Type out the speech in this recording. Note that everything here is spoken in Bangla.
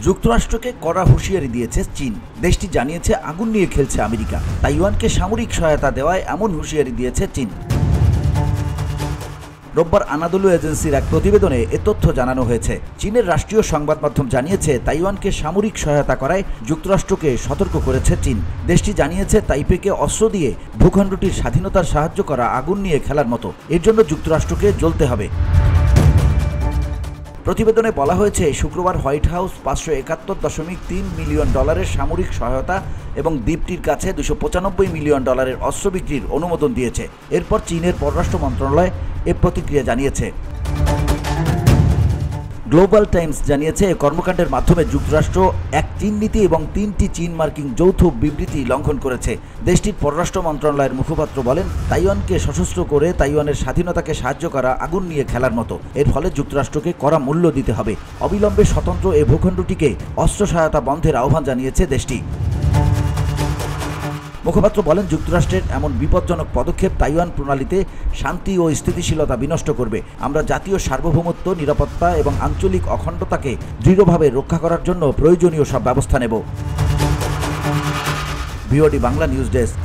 যুক্তরাষ্ট্রকে কড়া হুঁশিয়ারি দিয়েছে চীন। দেশটি জানিয়েছে আগুন নিয়ে খেলছে আমেরিকা। তাইওয়ানকে সামরিক সহায়তা দেওয়ায় এমন হুঁশিয়ারি দিয়েছে চীন। রোববার আনাদোলু এজেন্সির এক প্রতিবেদনে এ তথ্য জানানো হয়েছে। চীনের রাষ্ট্রীয় সংবাদ মাধ্যম জানিয়েছে তাইওয়ানকে সামরিক সহায়তা করায় যুক্তরাষ্ট্রকে সতর্ক করেছে চীন। দেশটি জানিয়েছে তাইপেকে অস্ত্র দিয়ে ভূখণ্ডটির স্বাধীনতার সাহায্য করা আগুন নিয়ে খেলার মতো, এর জন্য যুক্তরাষ্ট্রকে জ্বলতে হবে। প্রতিবেদনে বলা হয়েছে, শুক্রবার হোয়াইট হাউস $571.3 মিলিয়ন সামরিক সহায়তা এবং দ্বীপটির কাছে $295 মিলিয়ন অস্ত্র বিক্রির অনুমোদন দিয়েছে। এরপর চীনের পররাষ্ট্র মন্ত্রণালয় এ প্রতিক্রিয়া জানিয়েছে। গ্লোবাল টাইমস জানিয়েছে, কর্মকাণ্ডের মাধ্যমে যুক্তরাষ্ট্র এক চীন নীতি এবং 3টি চীন মার্কিন যৌথ বিবৃতি লঙ্ঘন করেছে। দেশটির পররাষ্ট্র মন্ত্রণালয়ের মুখপাত্র বলেন, তাইওয়ানকে সশস্ত্র করে তাইওয়ানের স্বাধীনতাকে সাহায্য করা আগুন নিয়ে খেলার মতো। এর ফলে যুক্তরাষ্ট্রকে কড়া মূল্য দিতে হবে। অবিলম্বে স্বতন্ত্র এ ভূখণ্ডটিকে অস্ত্র সহায়তা বন্ধের আহ্বান জানিয়েছে দেশটি। মুখপাত্র বলেন, যুক্তরাষ্ট্রের এমন বিপজ্জনক পদক্ষেপ তাইওয়ান প্রণালীতে শান্তি ও স্থিতিশীলতা বিনষ্ট করবে। আমরা জাতীয় সার্বভৌমত্ব, নিরাপত্তা এবং আঞ্চলিক অখণ্ডতাকে দৃঢ়ভাবে রক্ষা করার জন্য প্রয়োজনীয় সব ব্যবস্থা নেব। VOD Bangla news desk.